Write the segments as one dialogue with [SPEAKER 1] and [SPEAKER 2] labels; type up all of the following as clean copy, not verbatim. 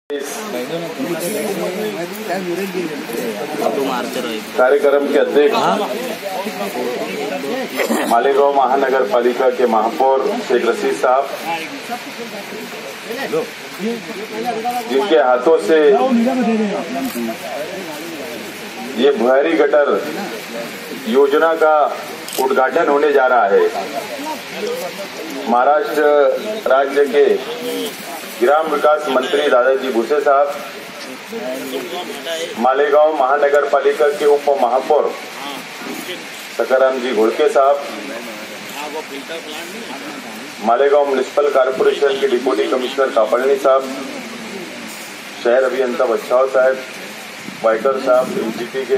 [SPEAKER 1] कार्यक्रम के अध्यक्ष मालेगांव महानगर पालिका के महापौर शेख रशीद साहब, जिनके हाथों से ये भुयारी गटर योजना का उद्घाटन होने जा रहा है। महाराष्ट्र राज्य के ग्राम विकास मंत्री दादाजी भुसे साहब, मालेगांव महानगर पालिका के उप महापौर सकाराम जी घोड़के साहब, मालेगांव म्युनिसिपल कॉर्पोरेशन के डिप्टी कमिश्नर कापड़नी साहब, शहर अभियंता बच्चाव साहब, वाइटर साहब एनजीटी के,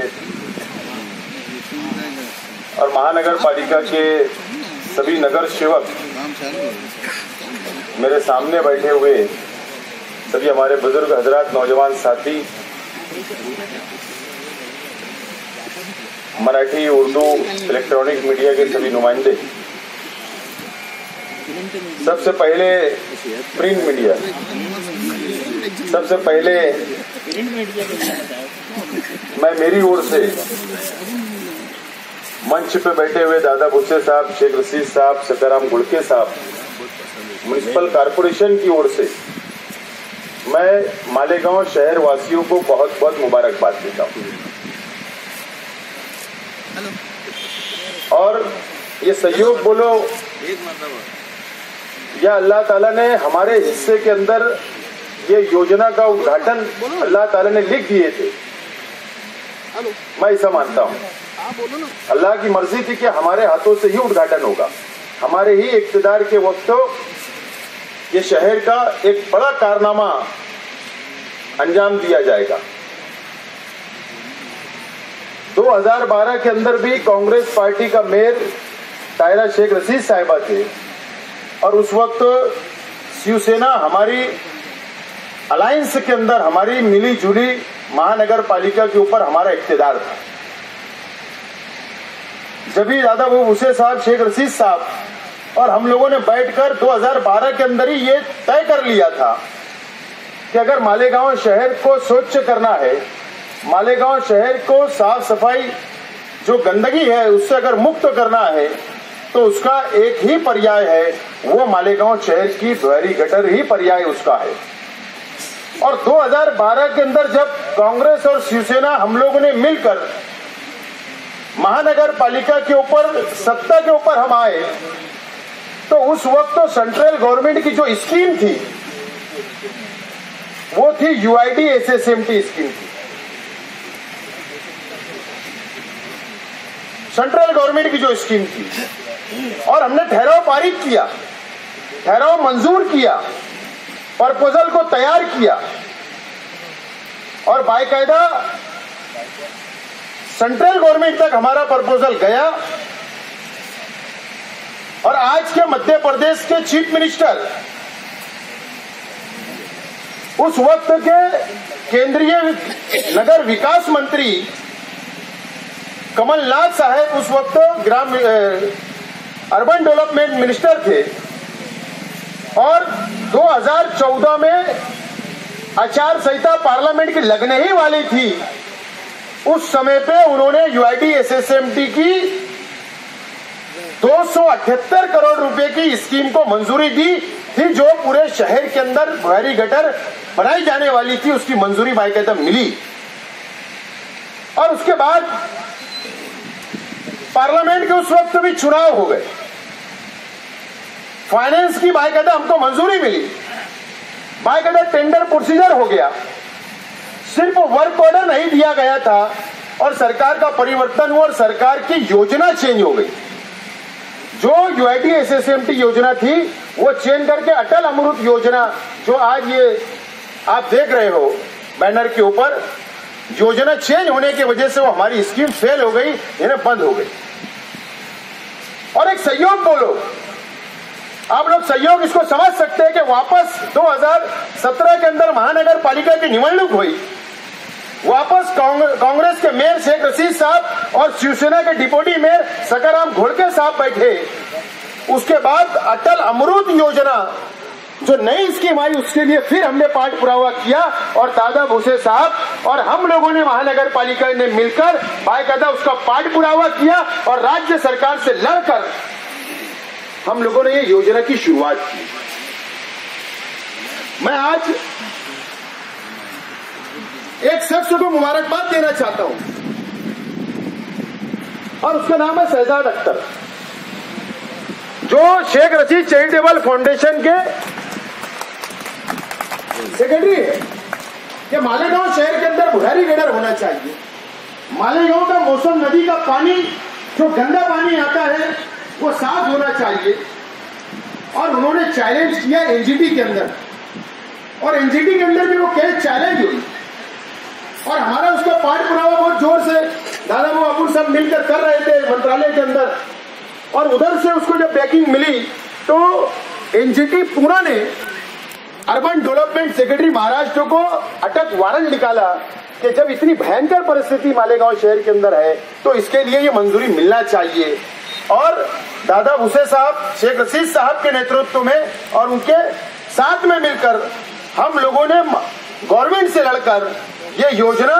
[SPEAKER 1] और महानगर पालिका के सभी नगर सेवक, मेरे सामने बैठे हुए सभी हमारे बुजुर्ग हजरात, नौजवान साथी, मराठी, उर्दू, इलेक्ट्रॉनिक मीडिया के सभी नुमाइंदे, सबसे पहले प्रिंट मीडिया, सबसे पहले मैं मेरी ओर से मंच पे बैठे हुए दादा भुसे साहब, शेख रशीद साहब, सकाराम घोड़के साहब, म्युनिसिपल कॉर्पोरेशन की ओर से मैं मालेगांव शहर वासियों को बहुत बहुत मुबारकबाद देता हूं। और ये सहयोग बोलो या अल्लाह ताला ने हमारे हिस्से के अंदर ये योजना का उद्घाटन अल्लाह ताला ने लिख दिए थे, मैं ऐसा मानता हूं। अल्लाह की मर्जी थी कि हमारे हाथों से ही उद्घाटन होगा, हमारे ही इक्तिदार के वक्त ये शहर का एक बड़ा कारनामा अंजाम दिया जाएगा। 2012 के अंदर भी कांग्रेस पार्टी का मेयर तायरा शेख रशीद साहिबा थे, और उस वक्त शिवसेना हमारी अलायंस के अंदर हमारी मिली जुली महानगर पालिका के ऊपर हमारा इक्तिदार था। जब भी दादा भुसे साहब, शेख रशीद साहब और हम लोगों ने बैठकर 2012 के अंदर ही ये तय कर लिया था कि अगर मालेगांव शहर को स्वच्छ करना है, मालेगांव शहर को साफ सफाई, जो गंदगी है उससे अगर मुक्त करना है, तो उसका एक ही पर्याय है, वो मालेगांव शहर की भुयारी गटर ही पर्याय उसका है। और 2012 के अंदर जब कांग्रेस और शिवसेना हम लोगों ने मिलकर महानगर पालिका के ऊपर, सत्ता के ऊपर हम आए, तो उस वक्त तो सेंट्रल गवर्नमेंट की जो स्कीम थी वो थी यूआईडी एसएसएमटी स्कीम थी। सेंट्रल गवर्नमेंट की जो स्कीम थी, और हमने ठहराव पारित किया, ठहराव मंजूर किया, प्रपोजल को तैयार किया, और बाकायदा सेंट्रल गवर्नमेंट तक हमारा प्रपोजल गया। और आज के मध्य प्रदेश के चीफ मिनिस्टर, उस वक्त के केंद्रीय नगर विकास मंत्री कमलनाथ साहब उस वक्त ग्राम अर्बन डेवलपमेंट मिनिस्टर थे, और 2014 में आचार संहिता पार्लियामेंट की लगने ही वाली थी। उस समय पे उन्होंने यूआईडी एसएसएमटी की 278 करोड़ रुपए की स्कीम को मंजूरी दी थी, जो पूरे शहर के अंदर भुयारी गटर बनाई जाने वाली थी, उसकी मंजूरी बाकायदा मिली। और उसके बाद पार्लियामेंट के उस वक्त भी चुनाव हो गए, फाइनेंस की बाकायदा हमको मंजूरी मिली, बाकायदा टेंडर प्रोसीजर हो गया, सिर्फ वर्क ऑर्डर नहीं दिया गया था, और सरकार का परिवर्तन हुआ और सरकार की योजना चेंज हो गई। जो यूआईडी एसएसएमटी योजना थी वो चेंज करके अटल अमृत योजना, जो आज ये आप देख रहे हो बैनर के ऊपर, योजना चेंज होने की वजह से वो हमारी स्कीम फेल हो गई, इन्हें बंद हो गई। और एक सहयोग बोलो, आप लोग सहयोग इसको समझ सकते हैं कि वापस 2017 के अंदर महानगर पालिका की निवडणूक हुई, वापस कांग्रेस के मेयर शेख रशीद साहब और शिवसेना के डिप्टी मेयर सकाराम घोड़के साहब बैठे। उसके बाद अटल अमृत योजना जो नई स्कीम आई उसके लिए फिर हमने पाठ पुरावा किया और दादा भूसे साहब और हम लोगों ने महानगर पालिका ने मिलकर बाकायदा उसका पाठ पुरावा किया और राज्य सरकार से लड़कर हम लोगों ने ये योजना की शुरुआत की। मैं आज एक शख्स को मुबारकबाद देना चाहता हूं और उसका नाम है शहजाद अख्तर, जो शेख रशीद चैरिटेबल फाउंडेशन के सेक्रेटरी है। कि मालेगांव शहर के अंदर बुढ़ारी गटर होना चाहिए। मालेगांव का मौसम नदी का पानी जो गंदा पानी आता है वो साफ होना चाहिए और उन्होंने चैलेंज किया एनजीटी के अंदर और एनजीटी के अंदर भी वो केस चैलेंज हुई और हमारा उसका पाठ पुरावा बहुत जोर से दादा वो अबुल सब मिलकर कर रहे थे मंत्रालय के अंदर और उधर से उसको जब बैकिंग मिली तो एनजीटी पूरा ने अर्बन डेवलपमेंट सेक्रेटरी महाराष्ट्र को अटक वारंट निकाला कि जब इतनी भयंकर परिस्थिति मालेगांव शहर के अंदर है तो इसके लिए ये मंजूरी मिलना चाहिए। और दादा भूसे साहब शेख रशीद साहब के नेतृत्व में और उनके साथ में मिलकर हम लोगों ने गवर्नमेंट से लड़कर ये योजना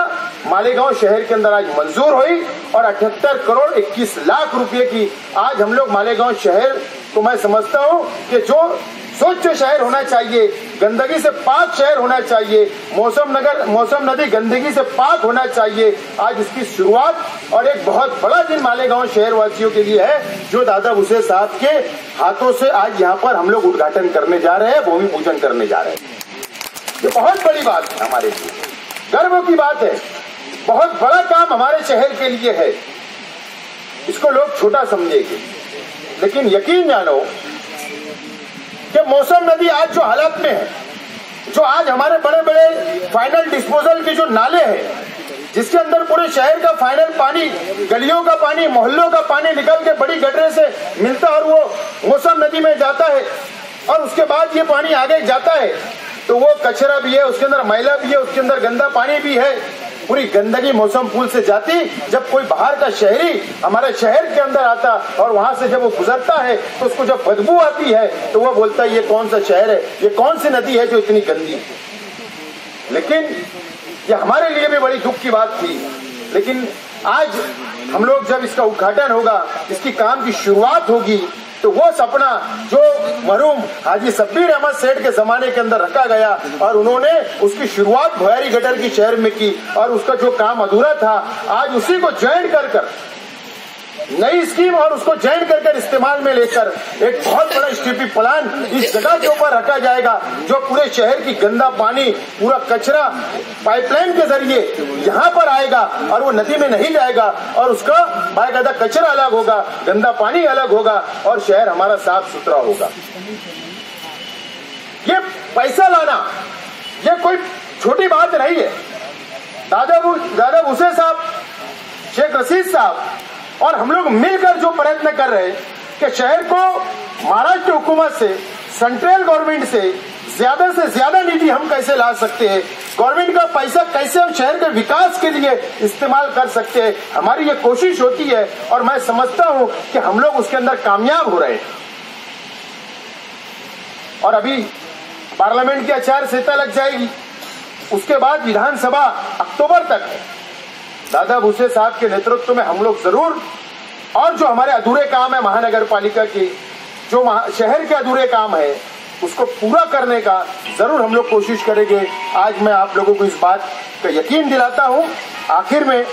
[SPEAKER 1] मालेगांव शहर के अंदर आज मंजूर हुई और 78 करोड़ 21 लाख रुपए की आज हम लोग मालेगांव शहर को मैं समझता हूं कि जो स्वच्छ शहर होना चाहिए, गंदगी से पाक शहर होना चाहिए, मौसम नदी गंदगी से पाक होना चाहिए। आज इसकी शुरुआत और एक बहुत बड़ा दिन मालेगांव शहर वासियों के लिए है जो दादा भूसे साहब के हाथों से आज यहाँ पर हम लोग उद्घाटन करने जा रहे हैं, भूमि पूजन करने जा रहे हैं। ये बहुत बड़ी बात है, हमारे लिए गर्व की बात है, बहुत बड़ा काम हमारे शहर के लिए है। इसको लोग छोटा समझेंगे लेकिन यकीन जानो कि मौसम नदी आज जो हालत में है, जो आज हमारे बड़े बड़े फाइनल डिस्पोजल के जो नाले हैं जिसके अंदर पूरे शहर का फाइनल पानी, गलियों का पानी, मोहल्लों का पानी निकल के बड़ी गटरे से मिलता और वो मौसम नदी में जाता है और उसके बाद ये पानी आगे जाता है तो वो कचरा भी है, उसके अंदर मैला भी है, उसके अंदर गंदा पानी भी है। पूरी गंदगी मौसम पुल से जाती, जब कोई बाहर का शहरी हमारे शहर के अंदर आता और वहां से जब वो गुजरता है तो उसको जब बदबू आती है तो वो बोलता है ये कौन सा शहर है, ये कौन सी नदी है जो इतनी गंदी है। लेकिन ये हमारे लिए भी बड़ी दुख की बात थी। लेकिन आज हम लोग जब इसका उद्घाटन होगा, इसकी काम की शुरुआत होगी तो वो सपना जो मरहूम हाजी शब्बीर अहमद सेठ के जमाने के अंदर रखा गया और उन्होंने उसकी शुरुआत भुयारी गटर की शहर में की और उसका जो काम अधूरा था आज उसी को ज्वाइन कर नई स्कीम और उसको ज्वाइन कर इस्तेमाल में लेकर एक बहुत बड़ा स्टीपी प्लान इस जगह के ऊपर रखा जाएगा जो पूरे शहर की गंदा पानी, पूरा कचरा पाइपलाइन के जरिए यहाँ पर आएगा और वो नदी में नहीं जाएगा और उसका बाकायदा कचरा अलग होगा, गंदा पानी अलग होगा और शहर हमारा साफ सुथरा होगा। ये पैसा लाना ये कोई छोटी बात नहीं है। दादा भूसे साहब, शेख रशीद साहब और हम लोग मिलकर जो प्रयत्न कर रहे हैं कि शहर को महाराष्ट्र हुकूमत से, सेंट्रल गवर्नमेंट से ज्यादा निधि हम कैसे ला सकते हैं, गवर्नमेंट का पैसा कैसे हम शहर के विकास के लिए इस्तेमाल कर सकते हैं, हमारी ये कोशिश होती है और मैं समझता हूं कि हम लोग उसके अंदर कामयाब हो रहे हैं। और अभी पार्लियामेंट की आचार संहिता लग जाएगी, उसके बाद विधानसभा अक्टूबर तक है। दादा भूसे साहब के नेतृत्व में हम लोग जरूर और जो हमारे अधूरे काम है महानगर पालिका के, जो शहर के अधूरे काम है उसको पूरा करने का जरूर हम लोग कोशिश करेंगे। आज मैं आप लोगों को इस बात का यकीन दिलाता हूं। आखिर में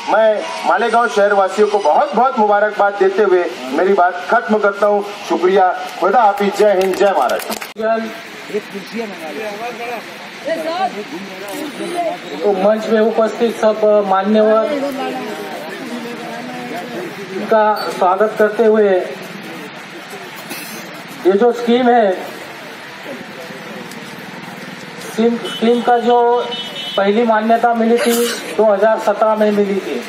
[SPEAKER 1] मैं मालेगांव शहर वासियों को बहुत बहुत मुबारकबाद देते हुए मेरी बात खत्म करता हूं। शुक्रिया, खुदा हाफिज, जय हिंद, जय महाराष्ट्र।
[SPEAKER 2] तो मंच में उपस्थित सब मान्यवर का स्वागत करते हुए ये जो स्कीम है, स्कीम का जो पहली मान्यता मिली थी 2017 में मिली थी।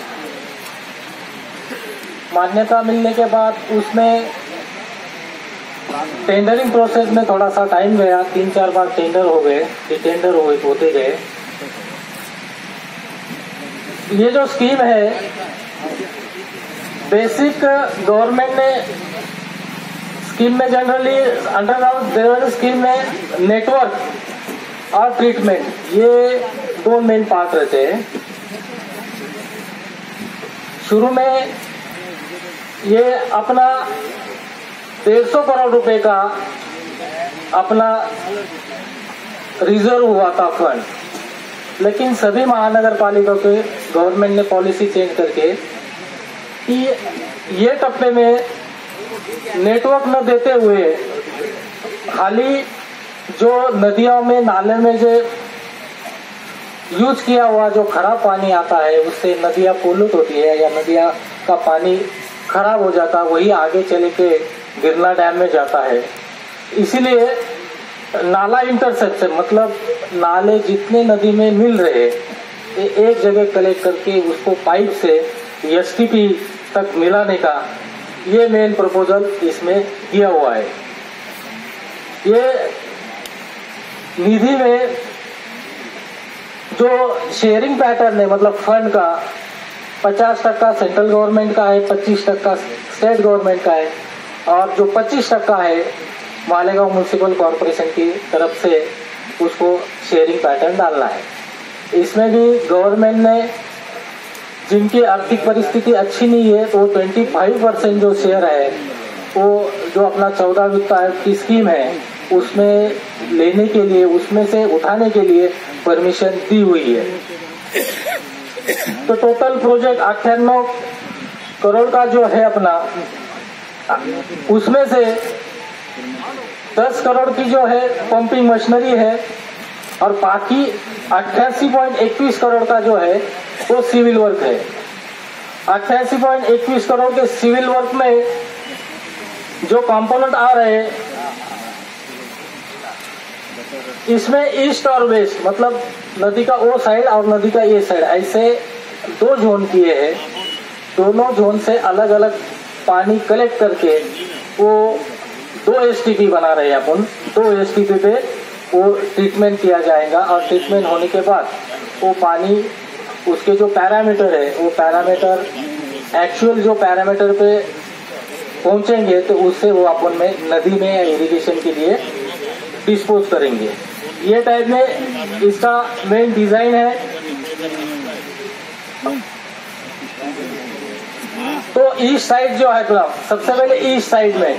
[SPEAKER 2] मान्यता मिलने के बाद उसमें टेंडरिंग प्रोसेस में थोड़ा सा टाइम गया, 3-4 बार टेंडर हो गए, टेंडर होते गए। ये जो स्कीम है बेसिक गवर्नमेंट ने स्कीम में जनरली अंडरग्राउंड ड्रेनेज स्कीम में नेटवर्क और ट्रीटमेंट ये दो मेन पार्ट रहते हैं। शुरू में ये अपना 150 करोड़ रुपए का अपना रिजर्व हुआ था फंड, लेकिन सभी महानगर पालिका के गवर्नमेंट ने पॉलिसी चेंज करके कि ये टप्पे में नेटवर्क न देते हुए खाली जो नदियों में नाले में जो यूज किया हुआ जो खराब पानी आता है उससे नदियां पोल्यूट होती है या नदियां का पानी खराब हो जाता है, वही आगे चले के गिरना डैम में जाता है। इसीलिए नाला इंटरसेप्शन मतलब नाले जितने नदी में मिल रहे एक जगह कलेक्ट करके उसको पाइप से एसटीपी तक मिलाने का ये मेन प्रपोजल इसमें किया हुआ है। ये निधि में जो शेयरिंग पैटर्न है मतलब फंड का 50% सेंट्रल गवर्नमेंट का है, 25% स्टेट गवर्नमेंट का है और जो 25% है मालेगांव म्युनिसिपल कॉरपोरेशन की तरफ से उसको शेयरिंग पैटर्न डालना है। इसमें भी गवर्नमेंट ने जिनकी आर्थिक परिस्थिति अच्छी नहीं है तो 25% जो शेयर है वो जो अपना 14 वित्त आयोग की स्कीम है उसमें लेने के लिए उसमें से उठाने के लिए परमिशन दी हुई है। तो टोटल प्रोजेक्ट 98 करोड़ का जो है अपना, उसमें से 10 करोड़ की जो है पंपिंग मशीनरी है और बाकी 88.21 करोड़ का जो है वो सिविल वर्क है। 88.21 करोड़ के सिविल वर्क में जो कंपोनेंट आ रहे हैं इसमें ईस्ट और वेस्ट मतलब नदी का वो साइड और नदी का ये साइड ऐसे 2 जोन किए हैं। दोनों जोन से अलग अलग पानी कलेक्ट करके वो 2 एसटीपी बना रहे हैं अपन। 2 एसटीपी पे वो ट्रीटमेंट किया जाएगा और ट्रीटमेंट होने के बाद वो पानी उसके जो पैरामीटर है वो पैरामीटर एक्चुअल जो पैरामीटर पे पहुंचेंगे तो उससे वो अपन में नदी में या इरिगेशन के लिए डिस्पोज करेंगे। ये टाइप में इसका मेन डिजाइन है। तो ईस्ट साइड जो है सबसे पहले ईस्ट साइड में,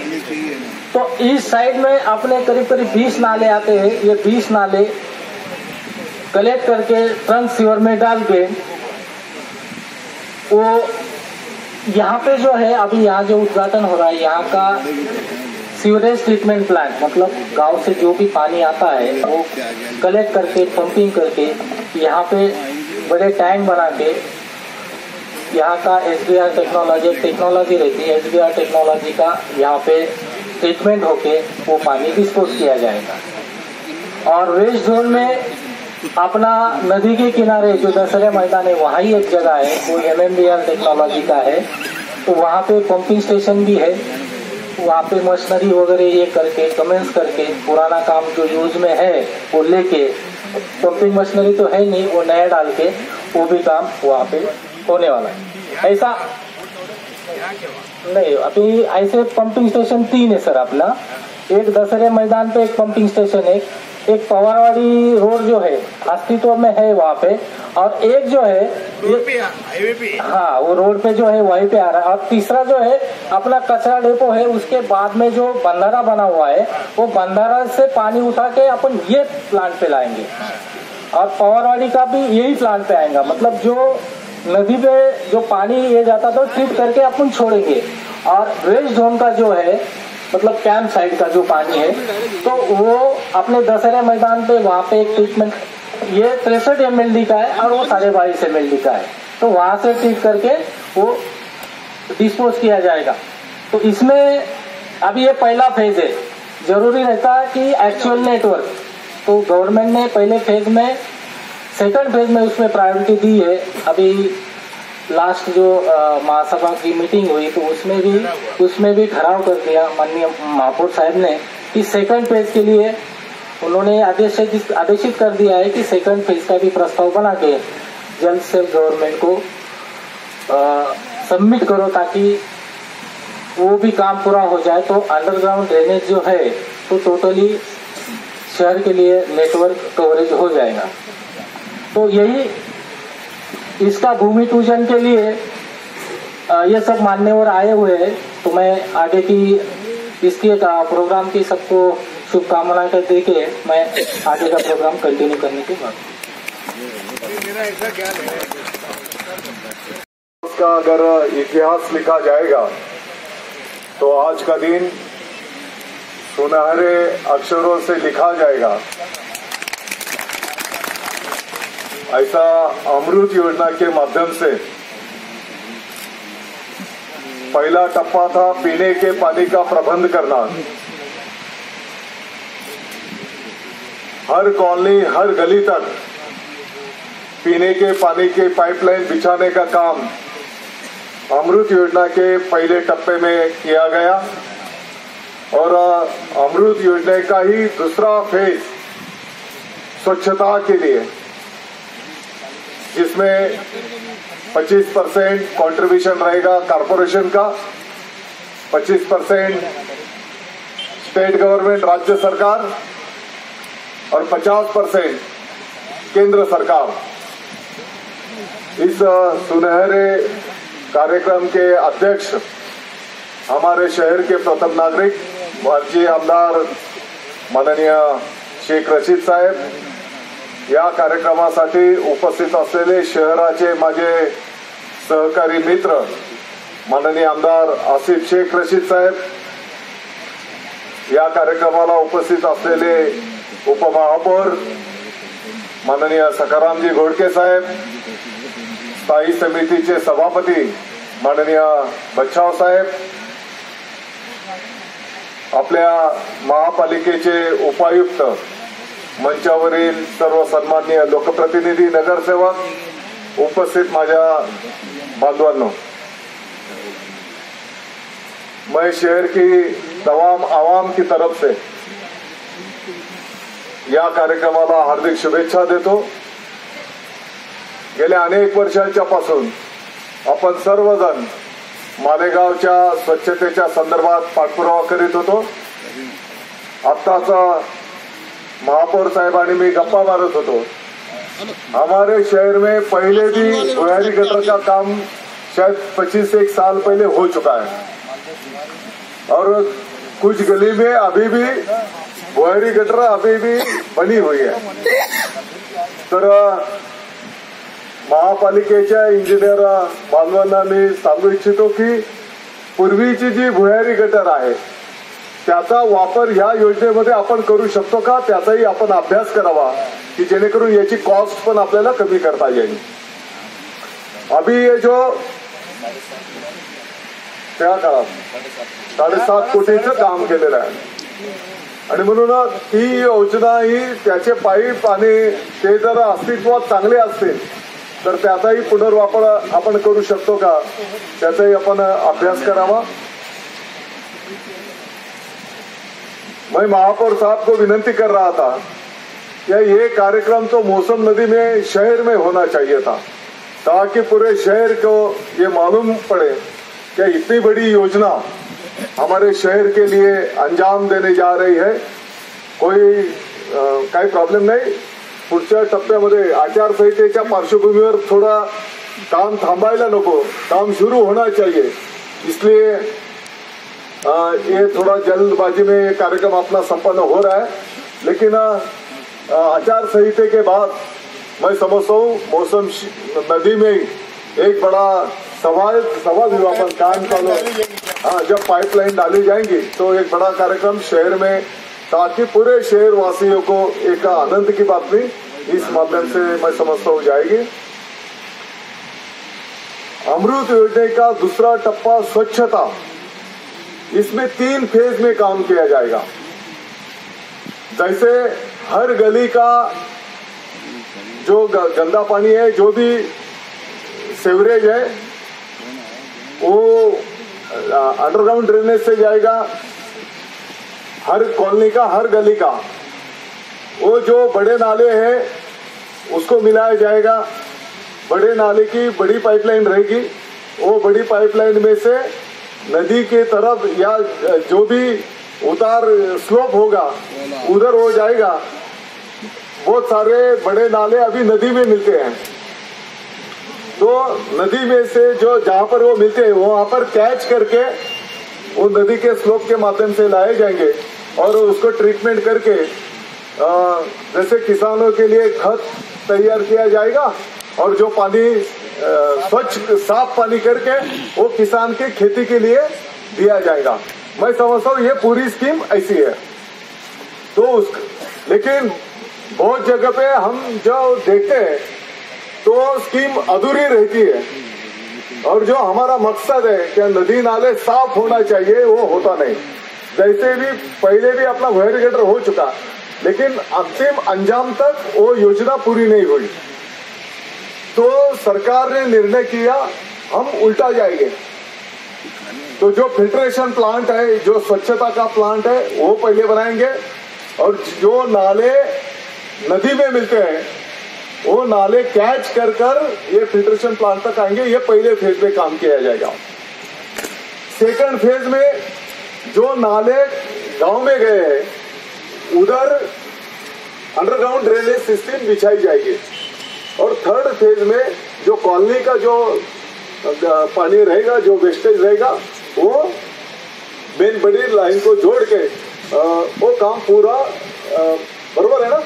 [SPEAKER 2] तो ईस्ट साइड में अपने करीब करीब 20 नाले आते हैं। ये 20 नाले कलेक्ट करके ट्रंक सीवर में डाल के वो यहाँ पे जो है अभी यहाँ जो उद्घाटन हो रहा है यहाँ का सीवरेज ट्रीटमेंट प्लांट मतलब गांव से जो भी पानी आता है वो कलेक्ट करके पंपिंग करके यहाँ पे बड़े टैंक बना के यहाँ का SBR टेक्नोलॉजी रहती है। SBR टेक्नोलॉजी का यहाँ पे ट्रीटमेंट होके वो पानी डिस्पोज किया जाएगा। और वेस्ट जोन में अपना नदी के किनारे जो दशहरा मैदान है वहाँ ही एक जगह है वो MMBR टेक्नोलॉजी का है। तो वहाँ पे पंपिंग स्टेशन भी है। वहाँ पे मशीनरी वगैरह ये करके कमेंस करके पुराना काम जो यूज में है वो लेके, पंपिंग मशीनरी तो है नहीं वो नया डाल के वो भी काम वहाँ पे होने वाला है। ऐसा नहीं अभी ऐसे पंपिंग स्टेशन 3 है सर अपना। एक दशहरे मैदान पे एक पंपिंग स्टेशन है, एक पवारवाड़ी रोड जो है अस्तित्व में है वहाँ पे, और एक जो है हाईवे पे हाँ वो रोड पे जो है वहीं पे आ रहा है। और तीसरा जो है अपना कचरा डेपो है, उसके बाद में जो बंधारा बना हुआ है वो बंधारा से पानी उठा के अपन ये प्लांट पे लाएंगे और पवारवाड़ी का भी यही प्लांट पे आएगा। मतलब जो नदी पे जो पानी ये जाता तो ट्रीट करके अपन छोड़ेंगे। और वेस्ट जोन का जो है मतलब कैंप साइड का जो पानी है तो वो अपने दशहरा मैदान पे वहाँ पे एक ट्रीटमेंट ये 63 mld का है और वो 22.5 mld का है। तो वहां से ट्रीट करके वो डिस्पोज किया जाएगा। तो इसमें अभी ये पहला फेज है। जरूरी रहता है कि एक्चुअल नेटवर्क, तो गवर्नमेंट ने पहले फेज में सेकंड फेज में उसमें प्रायोरिटी दी है। अभी लास्ट जो महासभा की मीटिंग हुई तो उसमें भी ठहराव कर दिया माननीय महापौर साहब ने कि सेकंड फेज के लिए उन्होंने आदेशित कर दिया है कि सेकंड फेज का भी प्रस्ताव बना के जल्द से गवर्नमेंट को सबमिट करो ताकि वो भी काम पूरा हो जाए तो अंडरग्राउंड ड्रेनेज जो है तो टोटली शहर के लिए नेटवर्क कवरेज हो जाएगा। तो यही इसका भूमि पूजन के लिए ये सब मान्यवर आए हुए हैं। तो मैं आगे की इसकी प्रोग्राम की सबको शुभकामनाएं दे के मैं आगे का प्रोग्राम कंटिन्यू करने की बात।
[SPEAKER 3] उसका अगर इतिहास लिखा जाएगा तो आज का दिन सुनहरे अक्षरों से लिखा जाएगा। ऐसा अमृत योजना के माध्यम से पहला टप्पा था पीने के पानी का प्रबंध करना। हर कॉलोनी हर गली तक पीने के पानी के पाइपलाइन बिछाने का काम अमृत योजना के पहले टप्पे में किया गया और अमृत योजना का ही दूसरा फेज स्वच्छता के लिए, जिसमें 25% कंट्रीब्यूशन रहेगा कॉर्पोरेशन का, 25% स्टेट गवर्नमेंट राज्य सरकार और 50% केंद्र सरकार। इस सुनहरे कार्यक्रम के अध्यक्ष हमारे शहर के प्रथम नागरिक माजी आमदार माननीय शेख रशीद साहेब, या कार्यक्रमासाठी उपस्थित असलेले शहराचे माझे सहकारी मित्र माननीय आमदार आसिफ शेख रशीद साहेब, या कार्यक्रमाला उपस्थित असलेले उपमहापौर माननीय सखारामजी घोडके साहेब, स्थायी समितीचे सभापती माननीय बच्चाव साहेब, आपल्या महापालिकेचे उपायुक्त, मंचावरील सर्व सन्माननीय लोकप्रतिनिधी, नगरसेवक, उपस्थित माझ्या बांधवांनो, मैं शहर की तमाम आवाम की तरफ से या कार्यक्रमाला हार्दिक शुभेच्छा देतो। गेल्या अनेक वर्षांच्या पासून आपण सर्वजण मालेगावच्या स्वच्छतेच्या संदर्भात पाठपुरावा करीत होतो। आत्ताच महापौर साहब आणि मी गप्पा मारत होतो। हमारे शहर में पहले भी भुयारी गटर का काम शायद 25 साल पहले हो चुका है और कुछ गली में अभी भी भुयारी गटर अभी भी बनी हुई है। तर महापालिकेच्या इंजिनियर बांधवांना मी सांगू इच्छितो की पूर्वीची जी भुयारी गटर आहे त्याचा वापर ह्या योजनेमध्ये आपण करू शकतो का, त्याचाही आपण अभ्यास करावा की जेणेकरून याची कॉस्ट पण आपल्याला कमी करता येईल। अभी ये जो त्या काळात 7.5 कोटीचं काम केलेलं आहे आणि म्हणून ती योजना ही त्याचे पाईप आणि ते जर अस्तित्वात चांगले असतील तर त्याचाही पुनर्वापर आपण करू शकतो का, त्याचाही आपण अभ्यास करावा। मैं महापौर साहब को विनंती कर रहा था कि ये कार्यक्रम तो मौसम नदी में शहर में होना चाहिए था ताकि पूरे शहर को ये मालूम पड़े कि इतनी बड़ी योजना हमारे शहर के लिए अंजाम देने जा रही है। कोई काही प्रॉब्लेम नहीं। पुढच्या टप्प्यामध्ये आचारसंहितेच्या पार्श्वभूमीवर थोड़ा काम थांबायला नको, काम शुरू होना चाहिए। इसलिए ये थोड़ा जल्दबाजी में ये कार्यक्रम अपना संपन्न हो रहा है, लेकिन आचार संहिता के बाद मैं समझता हूँ मौसम नदी में एक बड़ा सवाल भी अपन काम का लो। जब पाइपलाइन डाली जाएंगी तो एक बड़ा कार्यक्रम शहर में, ताकि पूरे शहर वासियों को एक आनंद की बात भी इस माध्यम से मैं समझता हूँ जाएगी। अमृत योजना का दूसरा टप्पा स्वच्छता, इसमें 3 फेज में काम किया जाएगा। जैसे हर गली का जो गंदा पानी है, जो भी सेवरेज है, वो अंडरग्राउंड ड्रेनेज से जाएगा। हर कॉलोनी का, हर गली का वो जो बड़े नाले हैं उसको मिलाया जाएगा। बड़े नाले की बड़ी पाइपलाइन रहेगी, वो बड़ी पाइपलाइन में से नदी के तरफ या जो भी उतार स्लोप होगा उधर हो जाएगा। बहुत सारे बड़े नाले अभी नदी में मिलते हैं, तो नदी में से जो जहां पर वो मिलते हैं वहां पर कैच करके वो नदी के स्लोप के माध्यम से लाए जाएंगे और उसको ट्रीटमेंट करके जैसे किसानों के लिए खत तैयार किया जाएगा और जो पानी स्वच्छ साफ पानी करके वो किसान के खेती के लिए दिया जाएगा। मैं समझता हूँ ये पूरी स्कीम ऐसी है। तो लेकिन बहुत जगह पे हम जो देखते हैं तो स्कीम अधूरी रहती है और जो हमारा मकसद है कि नदी नाले साफ होना चाहिए वो होता नहीं। जैसे भी पहले भी अपना वेरिगेटर हो चुका, लेकिन अंतिम अंजाम तक वो योजना पूरी नहीं हुई। तो सरकार ने निर्णय किया हम उल्टा जाएंगे, तो जो फिल्ट्रेशन प्लांट है, जो स्वच्छता का प्लांट है वो पहले बनाएंगे और जो नाले नदी में मिलते हैं वो नाले कैच कर ये फिल्ट्रेशन प्लांट तक आएंगे। ये पहले फेज में काम किया जाएगा। सेकंड फेज में जो नाले गांव में गए हैं उधर अंडरग्राउंड ड्रेनेज सिस्टम बिछाई जाएगी और थर्ड फेज में जो कॉलोनी का जो पानी रहेगा, जो वेस्टेज रहेगा, वो मेन बड़ी लाइन को जोड़ के वो काम पूरा बरोबर आहे ना,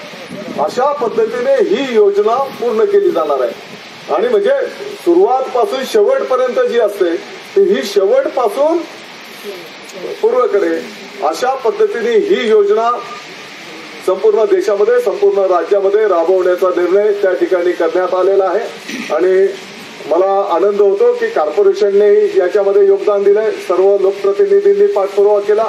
[SPEAKER 3] अशा पद्धतीने ही योजना पूर्ण केली जाणार आहे। आणि म्हणजे सुरुवातपासून शेवटपर्यंत जी असते ही शेवटपासून पूर्वेकडे अशा पद्धतीने ही योजना संपूर्ण देशामध्ये, संपूर्ण राज्यामध्ये राबवण्याचा निर्णय त्या ठिकाणी करण्यात आलेला आहे। आणि मला आनंद होतो की कॉर्पोरेशनने याच्यामध्ये योगदान दिलंय, सर्व लोकप्रतिनिधींनी पाठपुरावा केला,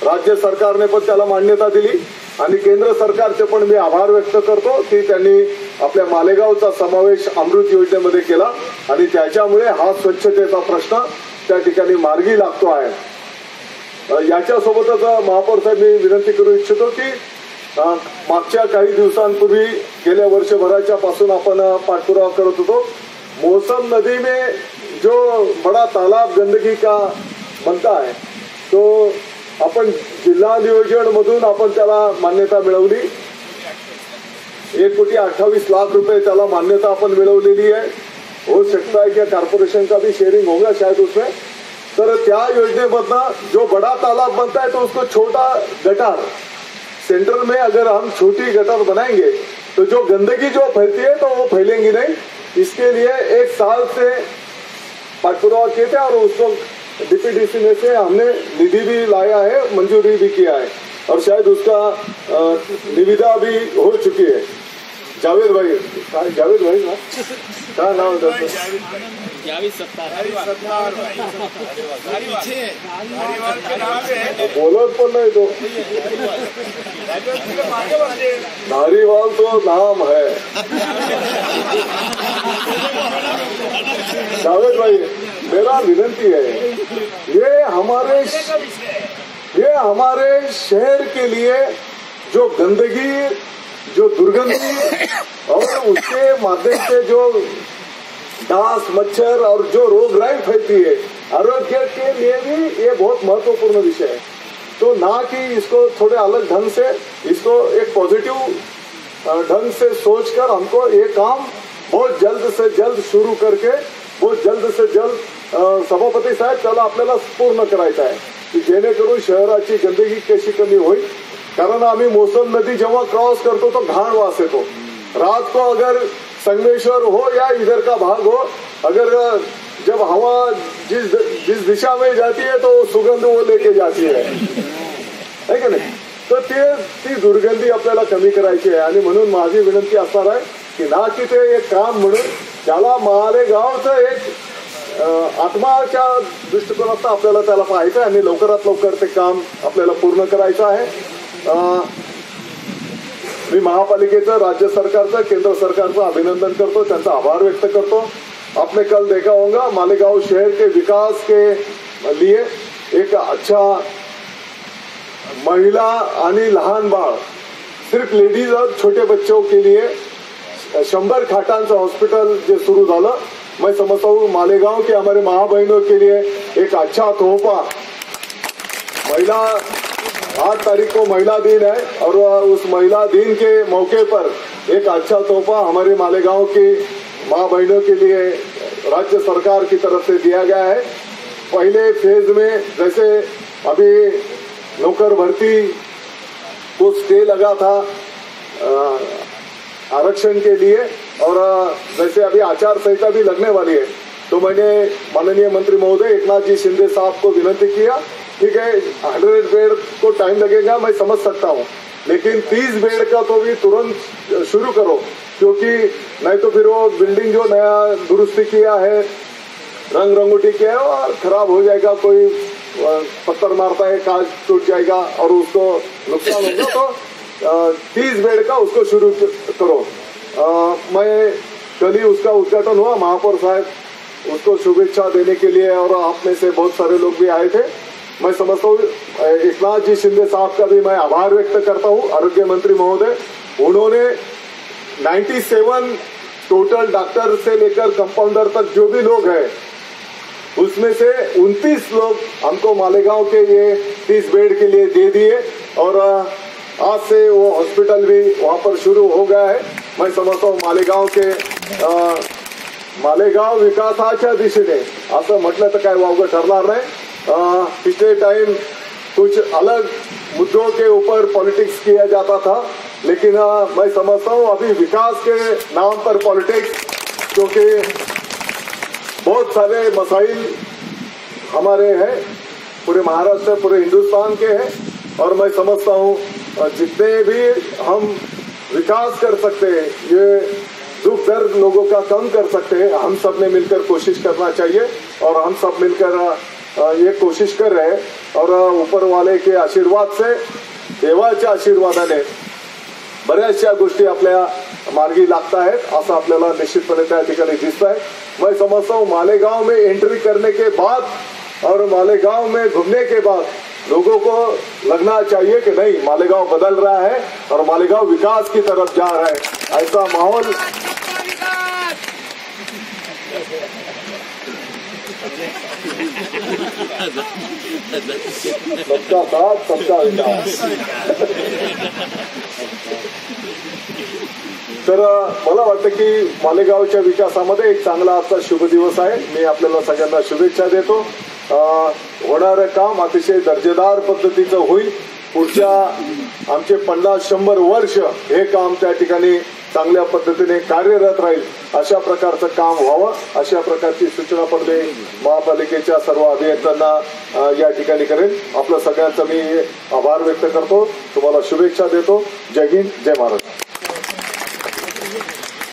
[SPEAKER 3] राज्य सरकारने पण त्याला मान्यता दिली आणि केंद्र सरकारचे पण मी आभार व्यक्त करतो की त्यांनी आपल्या मालेगावचा समावेश अमृत योजनेमध्ये केला आणि त्याच्यामुळे हा स्वच्छतेचा प्रश्न त्या ठिकाणी मार्गी लागतो आहे। याच्यासोबतच महापौर साहेब मी विनंती करू इच्छितो की मागच्या काही दिवसांपूर्वी गेल्या वर्षभराच्या पासून आपण पाठपुरावा करत होतो। मौसम नदी में जो बड़ा तालाब गंदगी का बनता है तो आपण जिल्हा नियोजन मधून आपण त्याला मान्यता मिळवली। 1,28,00,000 रुपए त्याला मान्यता अपन मिळवलेली है। हो सकता है कि कॉर्पोरेशन का भी शेयरिंग होगा शायद उसमें। तर त्या योजनेमधनं जो बड़ा तालाब बनता है तो उसको छोटा गटार, सेंटर में अगर हम छोटी गटर बनाएंगे तो जो गंदगी जो फैलती है तो वो फैलेंगी नहीं। इसके लिए 1 साल से पाठपुरावा किए थे और उसको डीपीडीसी में से हमने निधि भी लाया है, मंजूरी भी किया है और शायद उसका निविदा भी हो चुकी है। जावेद भाई ना क्या नाम है? बोलो पण नाही तो धारीवाल तो नाम है। जावेद भाई मेरा विनंती है, ये हमारे शहर के लिए जो गंदगी, जो दुर्गंधी और उसके माध्यम से जो डांस, मच्छर और जो रोगराई फैलती है, आरोग्य के लिए भी ये बहुत महत्वपूर्ण विषय है। तो ना कि इसको थोड़े अलग ढंग से, इसको एक पॉजिटिव ढंग से सोचकर हमको ये काम बहुत जल्द से जल्द शुरू करके बहुत जल्द से जल्द सभापती साहेब त्याला आपल्याला पूर्ण करायचं आहे की जेणेकरून शहराची गंदगी कशी कमी होईल। कारण आम्ही मौसम नदी जेव्हा क्रॉस करतो तो घाण वास येतो। रात को अगर संगमेश्वर हो या इधर का भाग हो, अगर जब हवा जिस दिशा में जाती है तो सुगंध वो लेके जाती है की नाही। तर ती दुर्गंधी आपल्याला कमी करायची आहे आणि म्हणून माझी विनंती असणार आहे की ना की ते एक काम म्हणून त्याला मालेगावचं एक आत्माच्या दृष्टिकोनातून आपल्याला त्याला पाहायचं आहे आणि लवकरात लवकर ते काम आपल्याला पूर्ण करायचं आहे। मी महापालिकेचं, राज्य सरकारचं, केंद्र सरकारचं अभिनंदन करतो, त्यांचा आभार व्यक्त करतो। आपने कल देखा होगा मालेगांव शहर के विकास के लिए एक अच्छा महिला आणि लहान बाळ, सिर्फ लेडीज और छोटे बच्चों के लिए 100 खाटांचं हॉस्पिटल जो शुरू झालं। मैं समझता हूँ मालेगांव के हमारे माँ बहनों के लिए एक अच्छा तोहफा, महिला 8 तारीख को महिला दिन है और उस महिला दिन के मौके पर एक अच्छा तोहफा हमारे मालेगांव की माँ बहनों के लिए राज्य सरकार की तरफ से दिया गया है। पहले फेज में जैसे अभी नौकर भर्ती को स्टे लगा था आरक्षण के लिए, और जैसे अभी आचार संहिता भी लगने वाली है, तो मैंने माननीय मंत्री महोदय एकनाथ जी शिंदे साहब को विनंती किया, ठीक है 100 बेड को टाइम लगेगा, मैं समझ सकता हूँ, लेकिन 30 बेड का तो भी तुरंत शुरू करो, क्योंकि नहीं तो फिर वो बिल्डिंग जो नया दुरुस्ती किया है, रंग रंगोटी किया है, और खराब हो जाएगा, कोई पत्थर मारता है कांच टूट जाएगा और उसको नुकसान होगा, तो 30 बेड का उसको शुरू करो। मैं कल ही उसका उद्घाटन हुआ, महापौर साहब उसको शुभेच्छा देने के लिए और आप में से बहुत सारे लोग भी आए थे। मैं समझता हूँ एकनाथ जी शिंदे साहब का भी मैं आभार व्यक्त करता हूँ, आरोग्य मंत्री महोदय, उन्होंने 97 टोटल डॉक्टर से लेकर कंपाउंडर तक जो भी लोग हैं उसमें से 29 लोग हमको मालेगांव के ये 30 बेड के लिए दे दिए, और आज से वो हॉस्पिटल भी वहां पर शुरू हो गया है। मैं समझता हूँ मालेगाव विकासाच्या दिशेने असं म्हटलं तर काय वावगं ठरणार नाही। पिछले टाइम कुछ अलग मुद्दों के ऊपर पॉलिटिक्स किया जाता था, लेकिन मैं समझता हूँ अभी विकास के नाम पर पॉलिटिक्स, क्योंकि बहुत सारे मसाइल हमारे हैं, पूरे महाराष्ट्र पूरे हिंदुस्तान के हैं, और मैं समझता हूँ जितने भी हम विकास कर सकते हैं, ये दुख दर्द लोगों का कम कर सकते हैं, हम सब ने मिलकर कोशिश करना चाहिए, और हम सब मिलकर ये कोशिश कर रहे हैं, और ऊपर वाले के आशीर्वाद से, देवाच्या आशीर्वादाने बऱ्याचशा गोष्टी आपल्या मार्गी लागत आहेत, असं आपल्याला निश्चितपणे त्या ठिकाणी दिसत आहे। मैं समझता हूँ मालेगांव में एंट्री करने के बाद और मालेगांव में घूमने के बाद लोगों को लगना चाहिए कि नहीं, मालेगांव बदल रहा है और मालेगांव विकास की तरफ जा रहा है, ऐसा माहौल सबका साथ सबका विकास। तर मला वाटतं की मालेगावच्या विकासामध्ये एक चांगला आजचा शुभ दिवस आहे। मी आपल्याला सगळ्यांना शुभेच्छा देतो। होणारं काम अतिशय दर्जेदार पद्धतीचं होईल। पुढच्या आमचे 50-100 वर्ष हे काम त्या ठिकाणी चांगल्या पद्धतीने कार्यरत राहील, अशा प्रकारचं काम व्हावं, अशा प्रकारची सूचना पण मी महापालिकेच्या सर्व अभियंत्यांना या ठिकाणी करेन। आपल्या सगळ्यांचा मी आभार व्यक्त करतो, तुम्हाला शुभेच्छा देतो। जय हिंद, जय महाराष्ट्र।